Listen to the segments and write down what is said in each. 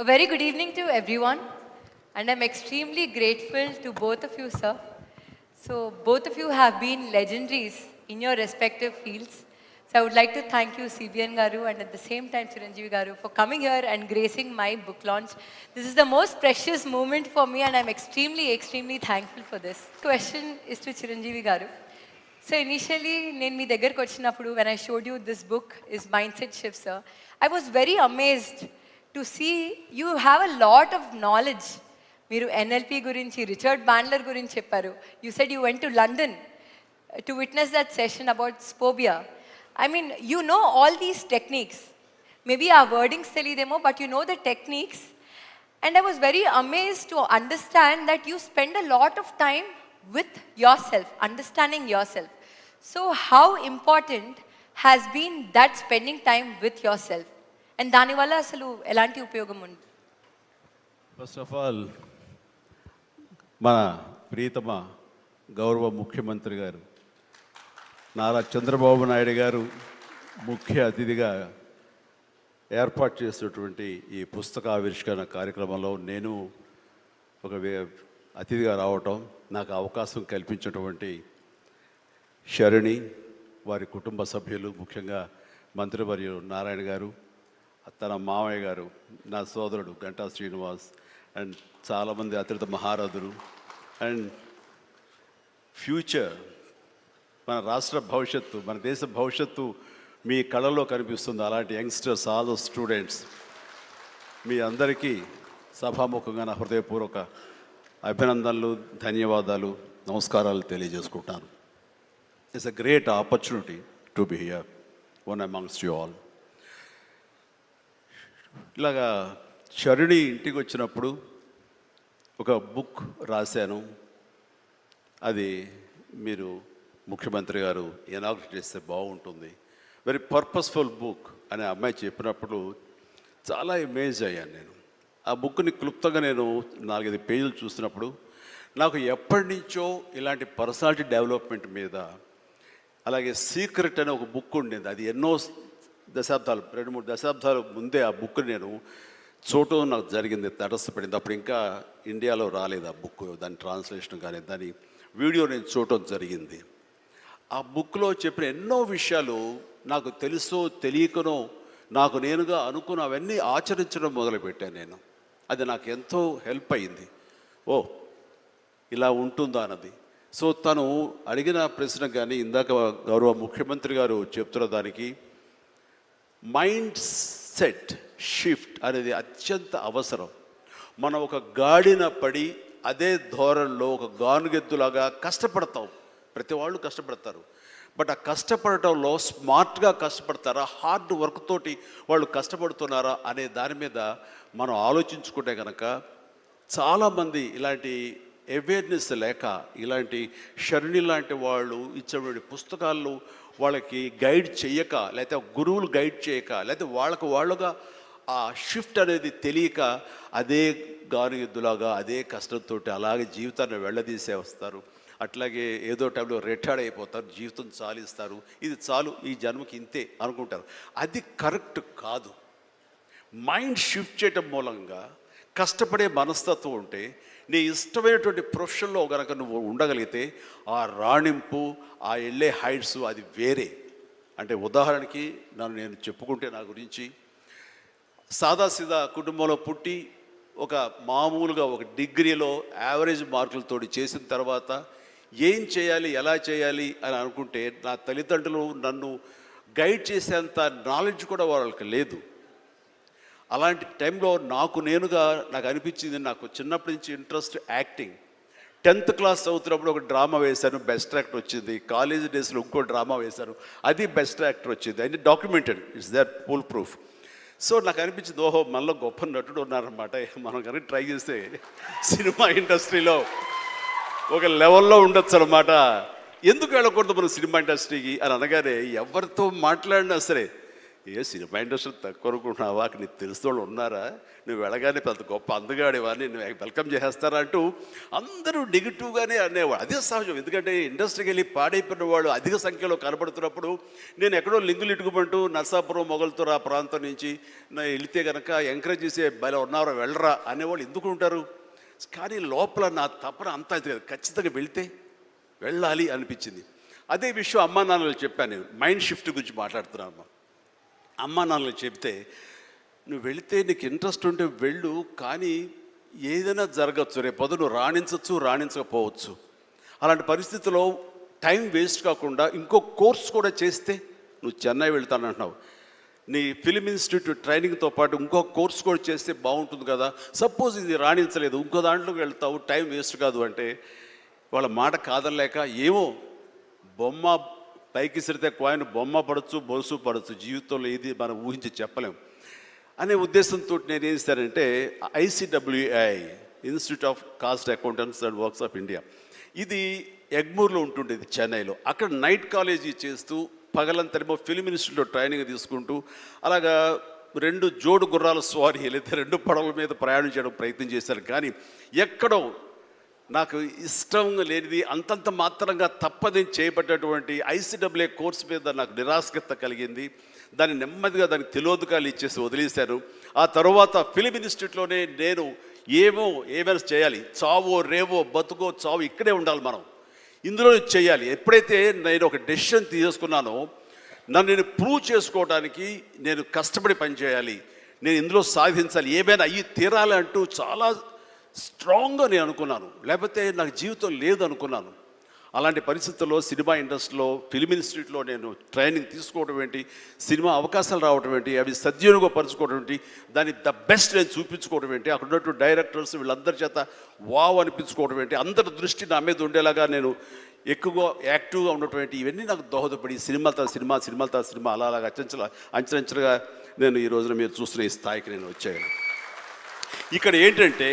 A very good evening to everyone, and I'm extremely grateful to both of you, sir. So, both of you have been legendaries in your respective fields. So, I would like to thank you, CBN Garu, and at the same time, Chiranjeevi Garu, for coming here and gracing my book launch. This is the most precious moment for me, and I'm extremely thankful for this. Question is to Chiranjeevi Garu. So initially, నేను మీ దగ్గరకు వచ్చినప్పుడు when I showed you this book is Mindset Shift, sir, I was very amazed to see you have a lot of knowledge. మీరు NLP గురించి, Richard Bandler గురించి చెప్పారు. You said you went to London to witness that session about Spobia. I mean, you know all these techniques. Maybe our wordings తెలియదేమో, but you know the techniques. And I was very amazed to understand that you spend a lot of time with yourself, understanding yourself. So how important has been that spending time with yourself? And దానివల్ల అసలు ఎలాంటి ఉపయోగం ఉంది? First of all మన ప్రియతమ గౌరవ ముఖ్యమంత్రి గారు నారా చంద్రబాబు నాయుడు గారు ముఖ్య అతిథిగా ఏర్పాటు చేసినటువంటి ఈ పుస్తక ఆవిష్కరణ కార్యక్రమంలో నేను ఒక అతిథిగా రావటం, నాకు అవకాశం కల్పించినటువంటి శరణి, వారి కుటుంబ సభ్యులు, ముఖ్యంగా మంత్రివర్యులు నారాయణ గారు, తన మామయ్య గారు, నా సోదరుడు గంటా శ్రీనివాస్, అండ్ చాలామంది అతిథి మహారథులు, అండ్ ఫ్యూచర్ మన రాష్ట్ర భవిష్యత్తు, మన దేశ భవిష్యత్తు మీ కళలో కనిపిస్తుంది. అలాంటి యంగ్స్టర్స్, ఆల్ స్టూడెంట్స్, మీ అందరికీ సభాముఖంగా నా హృదయపూర్వక అభినందనలు, ధన్యవాదాలు, నమస్కారాలు తెలియజేసుకుంటాను. It's a great opportunity to be here one amongst you all. ఇలాగా శరణి ఇంటికి వచ్చినప్పుడు ఒక బుక్ రాశాను. అది మీరు ముఖ్యమంత్రి గారు ఇనాగ్రేట్ చేస్తే బాగుంటుంది, వెరీ పర్పస్ఫుల్ బుక్ అనే అమ్మాయి చెప్పినప్పుడు చాలా అమేజ్ అయ్యాను నేను. ఆ బుక్ని క్లుప్తంగా నేను 4-5 పేజీలు చూసినప్పుడు నాకు ఎప్పటి నుంచో ఇలాంటి పర్సనాలిటీ డెవలప్మెంట్ మీద, అలాగే సీక్రెట్ అనే ఒక బుక్ ఉండేది. అది ఎన్నో దశాబ్దాలు, 2-3 దశాబ్దాల ముందే ఆ బుక్ నేను చూడటం నాకు జరిగింది, తటస్థపడింది. అప్పుడు ఇంకా ఇండియాలో రాలేదు ఆ బుక్, దాని ట్రాన్స్లేషన్ కానీ దాని వీడియో నేను చూడటం జరిగింది. ఆ బుక్లో చెప్పిన ఎన్నో విషయాలు నాకు తెలుసో తెలియకనో నాకు నేనుగా అనుకున్న అవన్నీ ఆచరించడం మొదలుపెట్టాను నేను. అది నాకు ఎంతో హెల్ప్ అయింది. ఓ ఇలా ఉంటుందా అన్నది. సో తను అడిగిన ప్రశ్న కానీ ఇందాక గౌరవ ముఖ్యమంత్రి గారు చెప్తున్న దానికి మైండ్ సెట్ షిఫ్ట్ అనేది అత్యంత అవసరం. మనం ఒక గాడిన పడి అదే ధోరణిలో ఒక గానుగెద్దులాగా కష్టపడతాం. ప్రతి వాళ్ళు కష్టపడతారు, బట్ ఆ కష్టపడటంలో స్మార్ట్గా కష్టపడతారా, హార్డ్ వర్క్ తోటి వాళ్ళు కష్టపడుతున్నారా అనే దాని మీద మనం ఆలోచించుకుంటే కనుక చాలామంది ఇలాంటి అవేర్నెస్ లేక, ఇలాంటి శరణి లాంటి వాళ్ళు ఇచ్చేటువంటి పుస్తకాలు వాళ్ళకి గైడ్ చేయక, లేకపోతే గురువులు గైడ్ చేయక, లేకపోతే వాళ్ళుగా ఆ షిఫ్ట్ అనేది తెలియక అదే గానుగెద్దులాగా అదే కష్టంతో అలాగే జీవితాన్ని వెళ్ళదీసే వస్తారు. అట్లాగే ఏదో టైంలో రిటైర్డ్ అయిపోతారు, జీవితం చాలిస్తారు, ఇది చాలు ఈ జన్మకి ఇంతే అనుకుంటారు. అది కరెక్ట్ కాదు. మైండ్ షిఫ్ట్ చేయటం మూలంగా కష్టపడే మనస్తత్వం ఉంటే, నీ ఇష్టమైనటువంటి ప్రొఫెషన్లో కనుక నువ్వు ఉండగలిగితే ఆ రాణింపు, ఆ వెళ్ళే హైట్స్ అది వేరే. అంటే ఉదాహరణకి నేను చెప్పుకుంటే, నా గురించి సాదాసీదా కుటుంబంలో పుట్టి ఒక మామూలుగా ఒక డిగ్రీలో యావరేజ్ మార్కులతో చేసిన తర్వాత ఏం చేయాలి, ఎలా చేయాలి అని అనుకుంటే, నా తల్లిదండ్రులు నన్ను గైడ్ చేసేంత నాలెడ్జ్ కూడా వాళ్ళకి లేదు. అలాంటి టైంలో నాకు అనిపించింది, నాకు చిన్నప్పటి నుంచి ఇంట్రెస్ట్ యాక్టింగ్. 10th క్లాస్ చదువుతున్నప్పుడు ఒక డ్రామా వేశాను, బెస్ట్ యాక్టర్ వచ్చింది. కాలేజ్ డేస్లో ఇంకో డ్రామా వేశాను, అది బెస్ట్ యాక్టర్ వచ్చింది. అది documented, it's that full proof. So నాకు అనిపించింది, ఓహో మనలో గొప్ప నటుడు ఉన్నారనమాట, మనం కనుక ట్రై చేస్తే సినిమా ఇండస్ట్రీలో ఒక లెవెల్లో ఉండొచ్చు అనమాట. ఎందుకు వెళ్ళకూడదు మనం సినిమా ఇండస్ట్రీకి అని అనగానే ఎవరితో మాట్లాడినా సరే, ఏ సినిమా ఇండస్ట్రీ తక్కువ అనుకుంటున్నావా, నీకు తెలిసిన వాళ్ళు ఉన్నారా, నువ్వు వెళ్ళగానే పెద్ద గొప్ప అందగాడివా, నేను వెల్కమ్ చేస్తారా అంటూ అందరూ నెగిటివ్గానే అనేవాడు. అదే సహజం, ఎందుకంటే ఇండస్ట్రీకి వెళ్ళి పాడైపోయిన వాళ్ళు అధిక సంఖ్యలో కనబడుతున్నప్పుడు నేను ఎక్కడో లింగులు ఇటుకుమంటూ నర్సాపురం మొగల్తూరు ఆ ప్రాంతం నుంచి వెళితే కనుక ఎంకరేజ్ చేసే బయలు ఉన్నారో వెళ్ళరా అనేవాళ్ళు ఎందుకు ఉంటారు. కానీ లోపల నా తపన అంతా ఖచ్చితంగా వెళితే వెళ్ళాలి అనిపించింది. అదే విషయం అమ్మా నాన్నలు చెప్పాను. నేను మైండ్ షిఫ్ట్ గురించి మాట్లాడుతున్నాను. అమ్మా నాన్నలు చెప్తే నువ్వు వెళితే నీకు ఇంట్రెస్ట్ ఉంటే వెళ్ళు, కానీ ఏదైనా జరగచ్చు, రేపు నువ్వు రాణించవచ్చు రాణించకపోవచ్చు. అలాంటి పరిస్థితుల్లో టైం వేస్ట్ కాకుండా ఇంకో కోర్స్ కూడా చేస్తే, నువ్వు చెన్నై వెళ్తానంటున్నావు, నీ ఫిలిం ఇన్స్టిట్యూట్ ట్రైనింగ్తో పాటు ఇంకో కోర్స్ కూడా చేస్తే బాగుంటుంది కదా. సపోజ్ ఇది రాణించలేదు, ఇంకో దాంట్లోకి వెళ్తావు, టైం వేస్ట్ కాదు అంటే వాళ్ళ మాట కాదనలేక, ఏమో బొమ్మ పైకి సిరితే కాయిన్ బొమ్మ పడవచ్చు, బొలుసు పడవచ్చు, జీవితంలో ఏది మనం ఊహించి చెప్పలేం అనే ఉద్దేశంతో నేను ఏం చేశానంటే ICWI institute of cost accountants and works of India, ఇది ఎగ్మూర్లో ఉంటుండేది చెన్నైలో. అక్కడ నైట్ కాలేజీ చేస్తూ పగలంతరేమో ఫిలిం ఇన్స్టిట్యూట్లో ట్రైనింగ్ తీసుకుంటూ అలాగా 2 జోడు గుర్రాల స్వారీ లేదా 2 పడవల మీద ప్రయాణం చేయడం ప్రయత్నం చేశాను. కానీ ఎక్కడో నాకు ఇష్టం లేనిది, అంతంత మాత్రంగా తప్పదని చేపట్టేటువంటి ICWA కోర్సు మీద నాకు నిరాశక్త కలిగింది. దాన్ని నెమ్మదిగా దానికి తెలియదుకాలు ఇచ్చేసి వదిలేశాను. ఆ తర్వాత ఫిలిం ఇన్స్టిట్యూట్లోనే నేను ఏమైనా చేయాలి, చావో రేవో బతుకో చావు ఇక్కడే ఉండాలి, మనం ఇందులో చేయాలి. ఎప్పుడైతే నేను ఒక డెసిషన్ తీసుకున్నానో, నన్ను నేను ప్రూవ్ చేసుకోవడానికి నేను కష్టపడి పనిచేయాలి, నేను ఇందులో సాధించాలి, ఏమైనా అయ్యి తీరాలి అంటూ చాలా స్ట్రాంగ్గా నేను అనుకున్నాను. లేకపోతే నాకు జీవితం లేదు అనుకున్నాను. అలాంటి పరిస్థితుల్లో సినిమా ఇండస్ట్రీలో ఫిలిం ఇన్స్టిట్యూట్లో నేను ట్రైనింగ్ తీసుకోవడం ఏంటి, సినిమా అవకాశాలు రావడం ఏంటి, అవి సద్వినియోగపరచుకోవడం ఏంటి, దాన్ని ద బెస్ట్ నేను చూపించుకోవడం ఏంటి, అక్కడ ఉన్నటువంటి డైరెక్టర్స్ వీళ్ళందరి చేత వావ్ అనిపించుకోవడం ఏంటి, అందరి దృష్టి నా మీద ఉండేలాగా నేను ఎక్కువగా యాక్టివ్గా ఉన్నటువంటి ఇవన్నీ నాకు దోహదపడి సినిమా అలాగా అంచెలంచెలుగా నేను ఈ రోజున మీరు చూస్తున్న ఈ స్థాయికి నేను వచ్చాను. ఇక్కడ ఏంటంటే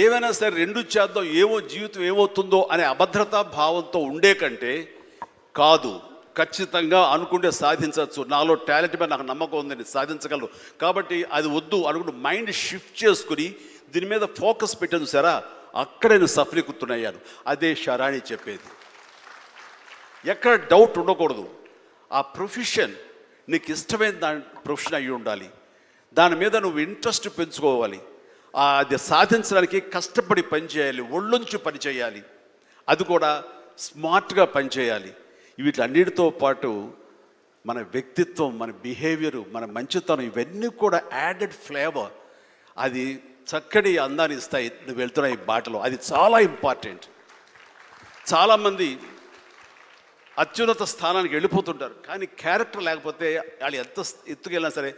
ఏమైనా సరే 2 చేద్దాం, జీవితం ఏమవుతుందో అనే అభద్రతా భావంతో ఉండే కంటే కాదు, ఖచ్చితంగా అనుకుంటే సాధించవచ్చు, నాలో టాలెంట్ మీద నాకు నమ్మకం ఉందని సాధించగలరు, కాబట్టి అది వద్దు అనుకుంటూ మైండ్ షిఫ్ట్ చేసుకుని దీని మీద ఫోకస్ పెట్టాను సరే, అక్కడ నేను సఫలీకృతునయ్యాను. అదే శరాణి చెప్పేది. ఎక్కడ డౌట్ ఉండకూడదు. ఆ ప్రొఫెషన్ నీకు ఇష్టమైన దాని ప్రొఫెషన్ అయ్యి ఉండాలి, దాని మీద నువ్వు ఇంట్రెస్ట్ పెంచుకోవాలి, అది సాధించడానికి కష్టపడి పనిచేయాలి, ఒళ్ళొంచి పనిచేయాలి, అది కూడా స్మార్ట్గా పనిచేయాలి. వీటన్నిటితో పాటు మన వ్యక్తిత్వం, మన బిహేవియరు, మన మంచితనం, ఇవన్నీ కూడా యాడెడ్ ఫ్లేవర్, అది చక్కటి అందాన్ని ఇస్తాయి నువ్వు వెళ్తున్న ఈ బాటలో. అది చాలా ఇంపార్టెంట్. చాలామంది అత్యున్నత స్థానానికి వెళ్ళిపోతుంటారు, కానీ క్యారెక్టర్ లేకపోతే వాళ్ళు ఎంత ఎత్తుకెళ్ళినా సరే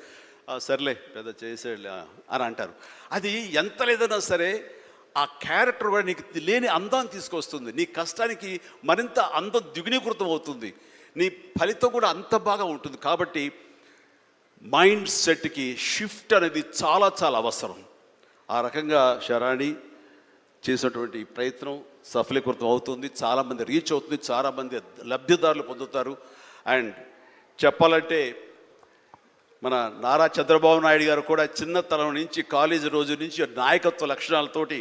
సర్లే పెద్ద చేసేళ్ళ అని అంటారు. అది ఎంత లేదన్నా సరే ఆ క్యారెక్టర్ కూడా నీకు లేని అందాన్ని తీసుకొస్తుంది, నీ కష్టానికి మరింత అందం ద్విగుణీకృతం అవుతుంది, నీ ఫలితం కూడా అంత బాగా ఉంటుంది. కాబట్టి మైండ్ సెట్కి షిఫ్ట్ అనేది చాలా చాలా అవసరం. ఆ రకంగా శరాణి చేసినటువంటి ప్రయత్నం సఫలీకృతం అవుతుంది, చాలామంది రీచ్ అవుతుంది, చాలామంది లబ్ధిదారులు పొందుతారు. అండ్ చెప్పాలంటే మన నారా చంద్రబాబు నాయుడు గారు కూడా చిన్నతనం నుంచి కాలేజీ రోజు నుంచి నాయకత్వ లక్షణాలతోటి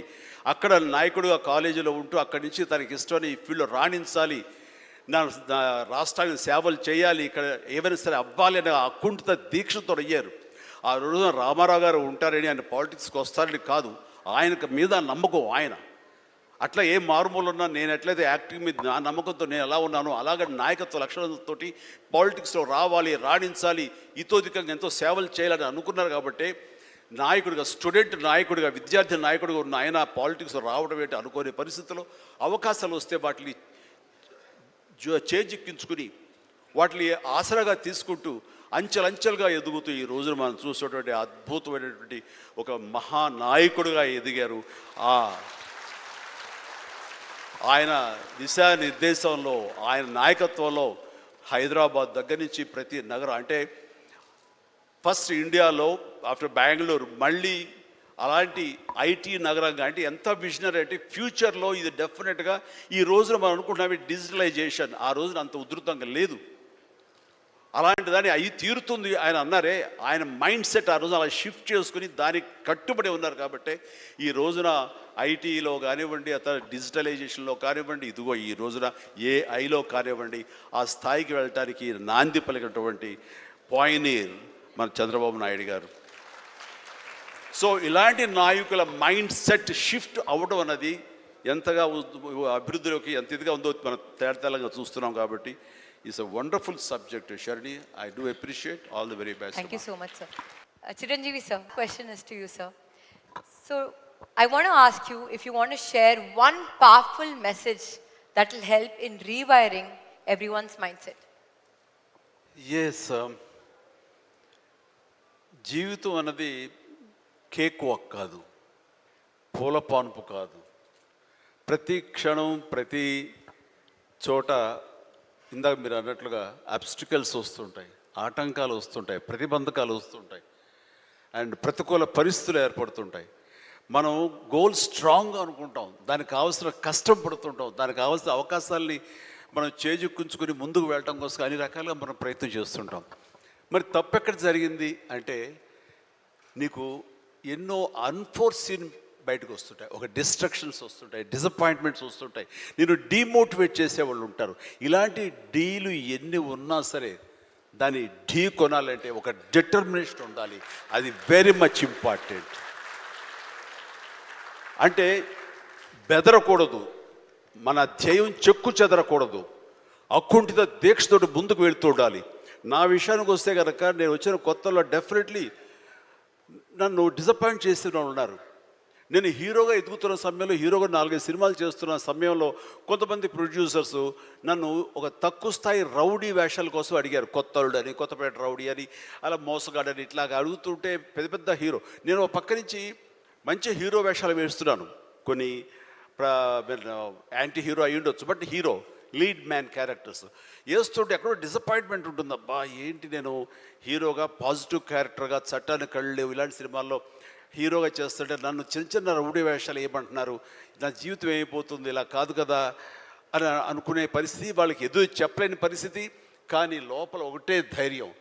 అక్కడ నాయకుడుగా కాలేజీలో ఉంటూ అక్కడి నుంచి తనకి ఇష్టమైన ఈ ఫీల్డ్లో రాణించాలి, నా రాష్ట్రానికి సేవలు చేయాలి, ఇక్కడ ఏమైనా సరే అవ్వాలి అనే అకుంఠిత దీక్షతో అయ్యారు. ఆ రోజున రామారావు గారు ఉంటారని ఆయన పాలిటిక్స్కి వస్తారని కాదు, ఆయనకు మీద నమ్మకం. ఆయన అట్లా ఏ మారుమూలు ఉన్నా నేను ఎట్లయితే యాక్టింగ్ మీద నా నమ్మకంతో నేను ఎలా ఉన్నానో అలాగే నాయకత్వ లక్షణాలతో పాలిటిక్స్లో రావాలి, రాణించాలి, ఇతోధికంగా ఎంతో సేవలు చేయాలని అనుకున్నారు. కాబట్టి నాయకుడిగా, స్టూడెంట్ నాయకుడిగా, విద్యార్థి నాయకుడిగా ఉన్న ఆయన పాలిటిక్స్లో రావడం ఏంటి అనుకోని పరిస్థితుల్లో అవకాశాలు వస్తే వాటిని చేజిక్కించుకుని వాటిని ఆసరాగా తీసుకుంటూ అంచెలంచెలుగా ఎదుగుతూ ఈ రోజున మనం చూసేటువంటి అద్భుతమైనటువంటి ఒక మహానాయకుడిగా ఎదిగారు. ఆయన దిశానిర్దేశంలో, ఆయన నాయకత్వంలో హైదరాబాద్ దగ్గర నుంచి ప్రతి నగరం, అంటే ఫస్ట్ ఇండియాలో ఆఫ్టర్ బెంగళూరు మళ్ళీ అలాంటి ఐటీ నగరంగా, అంటే ఎంత విజనరీ అంటే ఫ్యూచర్లో ఇది డెఫినెట్గా ఈ రోజున మనం అనుకుంటున్నాం డిజిటలైజేషన్, ఆ రోజున అంత ఉధృతంగా లేదు. అలాంటి దాన్ని అయి తీరుతుంది ఆయన అన్నారే, ఆయన మైండ్ సెట్ ఆ రోజు అలా షిఫ్ట్ చేసుకుని దానికి కట్టుబడి ఉన్నారు కాబట్టి ఈ రోజున ఐటీలో కానివ్వండి, అతను డిజిటలైజేషన్లో కానివ్వండి, ఇదిగో ఈ రోజున ఏఐలో కానివ్వండి, ఆ స్థాయికి వెళ్ళటానికి నాంది పలికినటువంటి పాయనీర్ మన చంద్రబాబు నాయుడు గారు. సో ఇలాంటి నాయకుల మైండ్ సెట్ షిఫ్ట్ అవ్వడం అన్నది ఎంతగా అభివృద్ధిలోకి ఎంత ఇదిగా ఉందో మనం తేటతెల్లంగా చూస్తున్నాం కాబట్టి it's a wonderful subject. Sharini, I do appreciate all the very best. Thank you so much, sir. Chiranjeevi sir, question is to you, sir. So I want to ask you if you want to share one powerful message that will help in rewiring everyone's mindset. Yes, జీవితం అన్నది cake walk కాదు, పూల పాన్పు కాదు. ప్రతి క్షణం ప్రతి చోట ఇందాక మీరు అన్నట్లుగా అబ్స్టికల్స్ వస్తుంటాయి, ఆటంకాలు వస్తుంటాయి, ప్రతిబంధకాలు వస్తుంటాయి, అండ్ ప్రతికూల పరిస్థితులు ఏర్పడుతుంటాయి. మనం గోల్ స్ట్రాంగ్గా అనుకుంటాం, దానికి కావాల్సిన కష్టం పడుతుంటాం, దానికి కావాల్సిన అవకాశాలని మనం చేజుక్కుంచుకొని ముందుకు వెళ్ళటం కోసం అన్ని రకాలుగా మనం ప్రయత్నం చేస్తుంటాం. మరి తప్పెక్కడ జరిగింది అంటే నీకు ఎన్నో అన్ఫోర్సీన్ బయటకు వస్తుంటాయి, ఒక డిస్ట్రక్షన్స్ వస్తుంటాయి, డిసప్పాయింట్మెంట్స్ వస్తుంటాయి, నేను డీమోటివేట్ చేసేవాళ్ళు ఉంటారు. ఇలాంటి డీలు ఎన్ని ఉన్నా సరే దాన్ని ఢీ కొనాలంటే ఒక డిటర్మినేషన్ ఉండాలి. అది వెరీ మచ్ ఇంపార్టెంట్. అంటే బెదరకూడదు, మన ధ్యేయం చెక్కు చెదరకూడదు, అకుంఠిత దీక్షతోటి ముందుకు వెళుతూ ఉండాలి. నా విషయానికి వస్తే కనుక నేను వచ్చిన కొత్తలో డెఫినెట్లీ నన్ను డిసప్పాయింట్ చేసిన వాళ్ళు ఉన్నారు. నేను హీరోగా ఎదుగుతున్న సమయంలో, హీరోగా 4-5 సినిమాలు చేస్తున్న సమయంలో కొంతమంది ప్రొడ్యూసర్స్ నన్ను ఒక తక్కువ స్థాయి రౌడీ వేషాల కోసం అడిగారు. కొత్తలుడు అని, కొత్తపేట రౌడీ అని, అలా మోసగాడని ఇట్లాగా అడుగుతుంటే పెద్ద పెద్ద హీరో, నేను ఒక పక్క నుంచి మంచి హీరో వేషాలు వేస్తున్నాను, కొన్ని యాంటీ హీరో అయి ఉండొచ్చు, but hero lead man characters వేస్తుంటే ఎక్కడో డిసప్పాయింట్మెంట్ ఉంటుంది. అబ్బా ఏంటి నేను హీరోగా పాజిటివ్ క్యారెక్టర్గా, చట్టానికి కళ్ళు లేవు ఇలాంటి సినిమాల్లో హీరోగా చేస్తుంటే నన్ను చిన్న చిన్న రౌడీ వేషాలు ఏమంటున్నారు, నా జీవితం ఏమైపోతుంది, ఇలా కాదు కదా అని అనుకునే పరిస్థితి, వాళ్ళకి ఎదురు చెప్పలేని పరిస్థితి. కానీ లోపల ఒకటే ధైర్యం,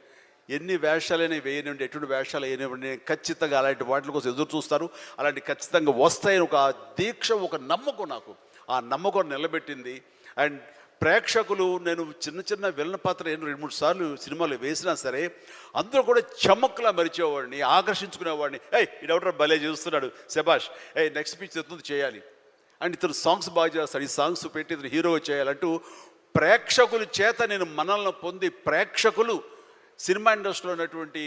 ఎన్ని వేషాలైనా వేయనివ్వండి, ఎటువంటి వేషాలు వేయనివ్వండి, నేను ఖచ్చితంగా అలాంటి వాటి కోసం ఎదురు చూస్తాను, అలాంటి ఖచ్చితంగా వస్తాయని ఒక దీక్ష, ఒక నమ్మకం, నాకు ఆ నమ్మకం నిలబెట్టింది. అండ్ ప్రేక్షకులు, నేను చిన్న చిన్న విలన పాత్ర 2-3 సార్లు సినిమాలు వేసినా సరే అందరూ కూడా చమక్కులా మరిచేవాడిని, ఆకర్షించుకునేవాడిని. ఇడెవడో భలే చూస్తున్నాడు, శబాష్, నెక్స్ట్ పిక్చర్ ఎత్తుంది చేయాలి, అండ్ ఇతను సాంగ్స్ బాగా చేస్తాడు, ఈ సాంగ్స్ పెట్టి ఇతను హీరోగా చేయాలంటూ ప్రేక్షకుల చేత నేను మనల్ని పొంది, ప్రేక్షకులు సినిమా ఇండస్ట్రీలో ఉన్నటువంటి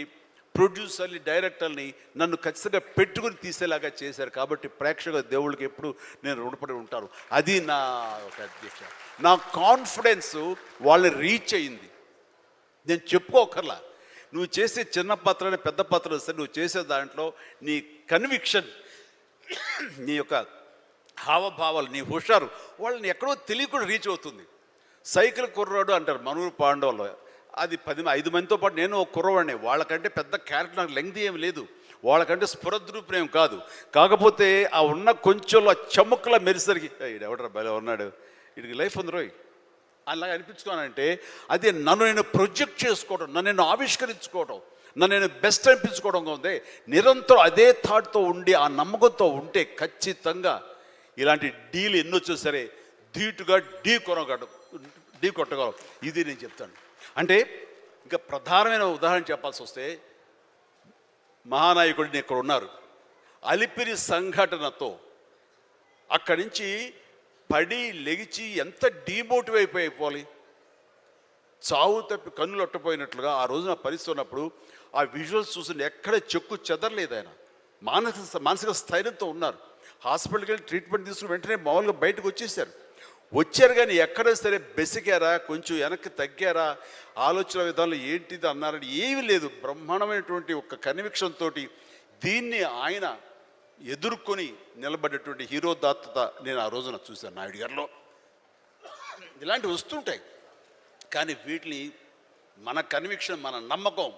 ప్రొడ్యూసర్ని, డైరెక్టర్ని నన్ను ఖచ్చితంగా పెట్టుకుని తీసేలాగా చేశారు. కాబట్టి ప్రేక్షక దేవుళ్ళకి ఎప్పుడు నేను రుణపడి ఉంటాను. అది నా ఒక అధ్యక్ష, నా కాన్ఫిడెన్స్ వాళ్ళని రీచ్ అయింది. నేను చెప్పుకోకర్లా, నువ్వు చేసే చిన్న పాత్ర పెద్ద పాత్ర సరే, నువ్వు చేసే దాంట్లో నీ కన్విక్షన్, నీ యొక్క హావభావాలు, నీ హుషారు వాళ్ళని ఎక్కడో తెలియకుండా రీచ్ అవుతుంది. సైకిల్ కుర్రాడు అంటారు మనూరు పాండవులు, అది 5 మందితో పాటు నేను ఒక కుర్రవాడిని. వాళ్ళకంటే పెద్ద క్యారెక్టర్ నాకు లెంగ్త్ ఏం లేదు, వాళ్ళకంటే స్ఫురద్రూపేం కాదు. కాకపోతే ఆ ఉన్న కొంచెంలో చముక్కలా మెరిసరికి ఎవడరా భలే ఉన్నాడు, వీడికి లైఫ్ ఉంది రోయ్ అలాగా అనిపించుకోనంటే అది నన్ను నేను ప్రొజెక్ట్ చేసుకోవడం, నన్ను నేను ఆవిష్కరించుకోవడం, నన్ను నేను బెస్ట్ అనిపించుకోవడం ఉంది. నిరంతరం అదే థాట్తో ఉండి, ఆ నమ్మకంతో ఉంటే ఖచ్చితంగా ఇలాంటి డీలు ఎన్నొచ్చో సరే ధీటుగా ఢీ కొట్టగలం. ఇది నేను చెప్తాను. అంటే ఇంకా ప్రధానమైన ఉదాహరణ చెప్పాల్సి వస్తే, మహానాయకుడిని ఇక్కడ ఉన్నారు, అలిపిరి సంఘటనతో అక్కడి నుంచి పడి లెగిచి ఎంత డీమోటివ్ అయిపోవాలి, చావు తప్పి కన్నులు ఒట్టపోయినట్లుగా ఆ రోజున పరిస్థితి ఉన్నప్పుడు ఆ విజువల్స్ చూసి ఎక్కడ చెక్కు చెదరలేదు. ఆయన మానసిక స్థైర్యంతో ఉన్నారు. హాస్పిటల్కి వెళ్ళి ట్రీట్మెంట్ తీసుకుని వెంటనే మామూలుగా బయటకు వచ్చారు కానీ ఎక్కడ సరే బెసికారా, కొంచెం వెనక్కి తగ్గారా, ఆలోచన విధానంలో ఏంటిది అన్నారని ఏమీ లేదు. బ్రహ్మాండమైనటువంటి ఒక కన్విక్షన్ తోటి దీన్ని ఆయన ఎదుర్కొని నిలబడేటువంటి హీరో దాత్తత నేను ఆ రోజున చూశాను నాయుడు గారిలో. ఇలాంటివి వస్తుంటాయి కానీ వీటిని మన కన్విక్షన్, మన నమ్మకం,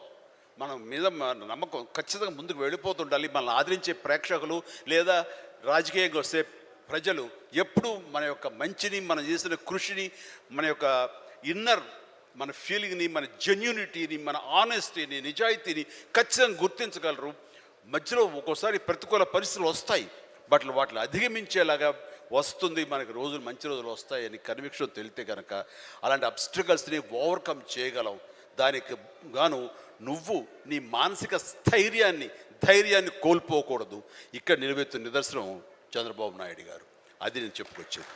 మన మీద మన నమ్మకం ఖచ్చితంగా ముందుకు వెళ్ళిపోతుండాలి. మనల్ని ఆదరించే ప్రేక్షకులు లేదా రాజకీయంగా వస్తే ప్రజలు ఎప్పుడు మన యొక్క మంచిని, మనం చేసిన కృషిని, మన యొక్క ఇన్నర్ మన ఫీలింగ్ని, మన జెన్యూనిటీని, మన ఆనెస్టీని, నిజాయితీని ఖచ్చితంగా గుర్తించగలరు. మధ్యలో ఒక్కోసారి ప్రతికూల పరిస్థితులు వస్తాయి, బట్ వాటిని అధిగమించేలాగా వస్తుంది, మనకి రోజులు మంచి రోజులు వస్తాయని కన్విక్షన్ తెలితే కనుక అలాంటి అబ్స్ట్రకల్స్ని ఓవర్కమ్ చేయగలం. దానికి గాను నువ్వు నీ మానసిక ధైర్యాన్ని కోల్పోకూడదు. ఇక్కడ నిలబెత్తున్న నిదర్శనం చంద్రబాబు నాయుడు గారు. అది నేను చెప్పుకొచ్చేది.